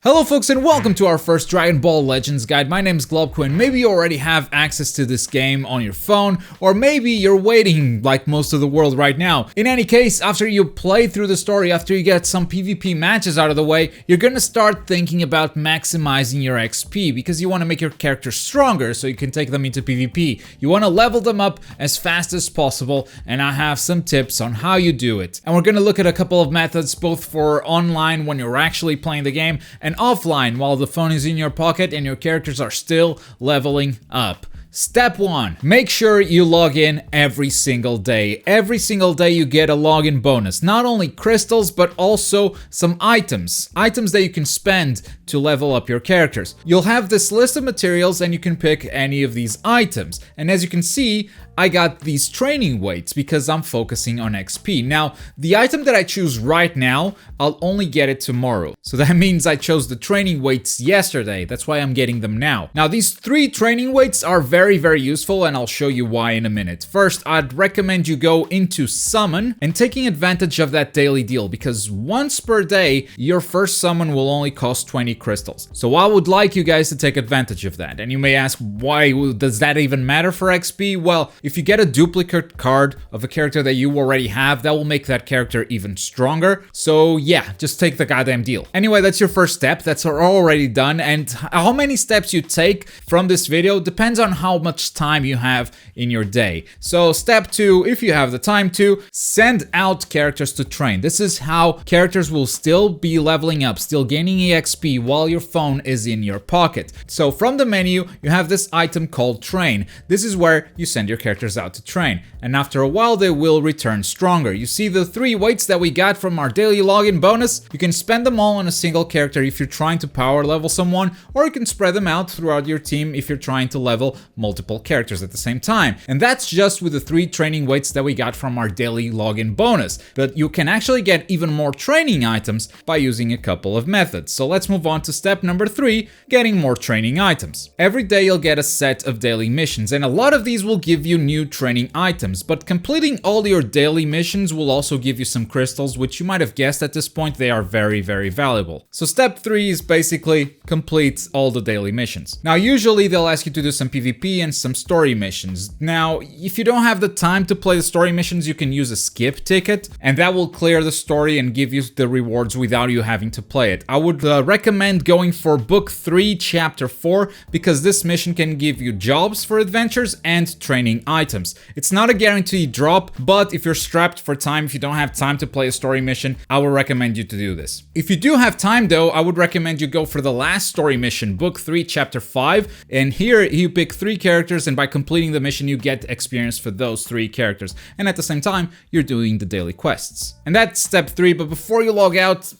Hello folks and welcome to our first Dragon Ball Legends guide. My name is Globku and maybe you already have access to this game on your phone, or maybe you're waiting like most of the world right now. In any case, after you play through the story, after you get some PvP matches out of the way, you're gonna start thinking about maximizing your XP because you want to make your character stronger so you can take them into PvP. You want to level them up as fast as possible, and I have some tips on how you do it. And we're gonna look at a couple of methods both for online when you're actually playing the game and offline while the phone is in your pocket and your characters are still leveling up. Step 1. Make sure you log in every single day. Every single day you get a login bonus. Not only crystals, but also some items. Items that you can spend to level up your characters. You'll have this list of materials and you can pick any of these items. And as you can see, I got these training weights because I'm focusing on XP. Now, the item that I choose right now, I'll only get it tomorrow. So that means I chose the training weights yesterday. That's why I'm getting them now. Now, these 3 training weights are very useful and I'll show you why in a minute. First, I'd recommend you go into summon and taking advantage of that daily deal because once per day, your first summon will only cost 20 crystals. So I would like you guys to take advantage of that. And you may ask, why does that even matter for XP? Well, if you get a duplicate card of a character that you already have, that will make that character even stronger. So yeah, just take the goddamn deal. Anyway, that's your first step. That's already done. And how many steps you take from this video depends on how much time you have in your day. So step 2, if you have the time to, send out characters to train. This is how characters will still be leveling up, still gaining EXP while your phone is in your pocket. So from the menu, you have this item called train. This is where you send your characters out to train. And after a while, they will return stronger. You see the 3 weights that we got from our daily login bonus? You can spend them all on a single character if you're trying to power level someone, or you can spread them out throughout your team if you're trying to level multiple characters at the same time. And that's just with the 3 training weights that we got from our daily login bonus. But you can actually get even more training items by using a couple of methods. So let's move on to step number 3, getting more training items. Every day you'll get a set of daily missions, and a lot of these will give you new training items, but completing all your daily missions will also give you some crystals, which you might have guessed at this point, they are very valuable. So step 3 is basically complete all the daily missions. Now usually they'll ask you to do some PvP and some story missions. Now if you don't have the time to play the story missions, you can use a skip ticket and that will clear the story and give you the rewards without you having to play it. I would recommend going for book 3 chapter 4 because this mission can give you jobs for adventures and training items. It's not a guaranteed drop, but if you're strapped for time, if you don't have time to play a story mission, I would recommend you to do this. If you do have time though, I would recommend you go for the last story mission, book 3 chapter 5, and here you pick 3 characters and by completing the mission you get experience for those 3 characters, and at the same time you're doing the daily quests. And that's step 3, but before you log out,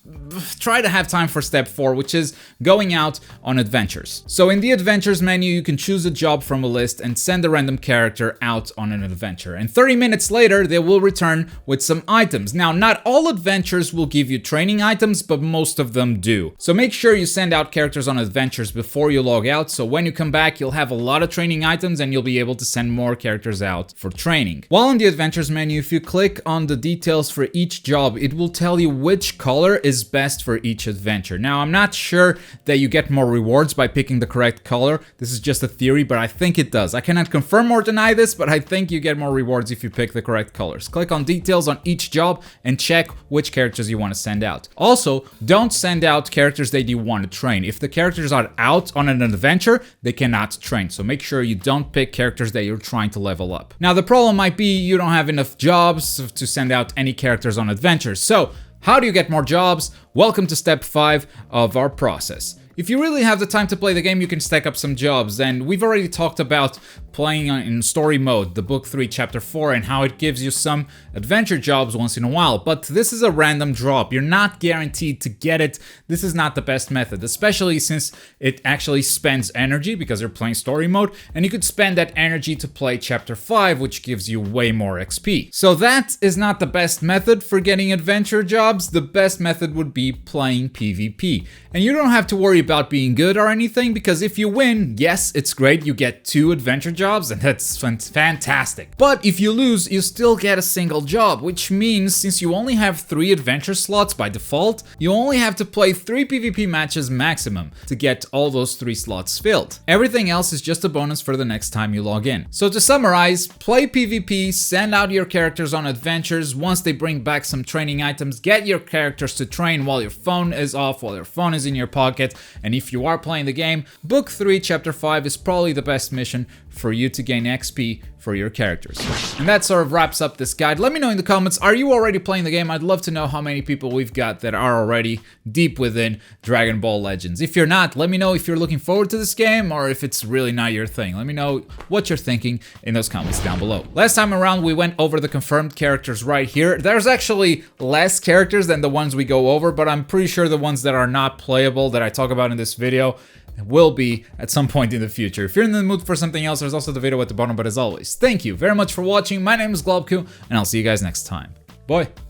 try to have time for step 4, which is going out on adventures. So in the adventures menu you can choose a job from a list and send a random character out on an adventure, and 30 minutes later they will return with some items. Now not all adventures will give you training items, but most of them do. So make sure you send out characters on adventures before you log out, so when you come back you'll have a lot of training items and you'll be able to send more characters out for training. While in the adventures menu, if you click on the details for each job, it will tell you which color is best for each adventure. Now I'm not sure that you get more rewards by picking the correct color. This is just a theory, but I think it does. I cannot confirm or deny this, but I think you get more rewards if you pick the correct colors. Click on details on each job and check which characters you want to send out. Also, don't send out characters that you want to train. If the characters are out on an adventure, they cannot train. So make sure you don't pick characters that you're trying to level up. Now the problem might be you don't have enough jobs to send out any characters on adventures. So how do you get more jobs? Welcome to step 5 of our process. If you really have the time to play the game, you can stack up some jobs, and we've already talked about playing in story mode, the book 3 chapter 4, and how it gives you some adventure jobs once in a while, but this is a random drop. You're not guaranteed to get it. This is not the best method, especially since it actually spends energy because you're playing story mode, and you could spend that energy to play chapter 5, which gives you way more XP. So that is not the best method for getting adventure jobs. The best method would be playing PvP, and you don't have to worry about being good or anything, because if you win, yes, it's great, you get 2 adventure jobs and that's fantastic. But if you lose, you still get a single job, which means since you only have 3 adventure slots by default, you only have to play 3 PvP matches maximum to get all those 3 slots filled. Everything else is just a bonus for the next time you log in. So to summarize, play PvP, send out your characters on adventures. Once they bring back some training items, get your characters to train while your phone is off, while your phone is in your pocket. And if you are playing the game, Book 3 Chapter 5 is probably the best mission for you to gain XP for your characters. And that sort of wraps up this guide. Let me know in the comments, are you already playing the game? I'd love to know how many people we've got that are already deep within Dragon Ball Legends. If you're not, let me know if you're looking forward to this game or if it's really not your thing. Let me know what you're thinking in those comments down below. Last time around, we went over the confirmed characters right here. There's actually less characters than the ones we go over, but I'm pretty sure the ones that are not playable that I talk about in this video will be at some point in the future. If you're in the mood for something else, there's also the video at the bottom, but as always, thank you very much for watching. My name is Globku, and I'll see you guys next time. Bye.